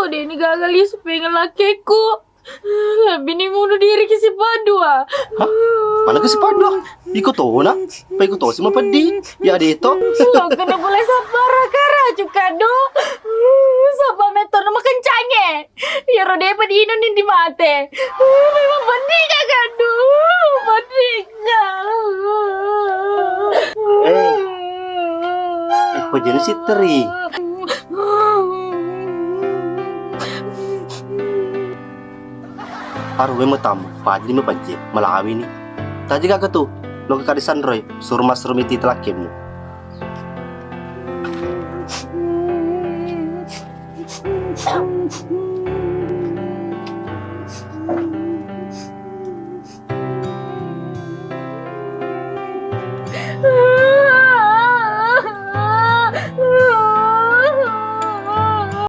Kau deh ini gagal ya supaya ngelakeku. Lebih nih bunuh diri ke si Padu ah. Hah? Mana ke si Padu? Ikut tahu nak? Pa ikut tahu sama pedi. Ya ada itu. Lo kena boleh sabar kara cukado. Sapa meton nama kencangnya. Ya rode pa di ino nih di mate. Memang benih kakado. Benihnya. Apa jenis si Teri? Arwe matam, padi me panje, malawi ni. Tadi kakak tu, lo ke kadisan Roy, suruh mas rumiti telakim.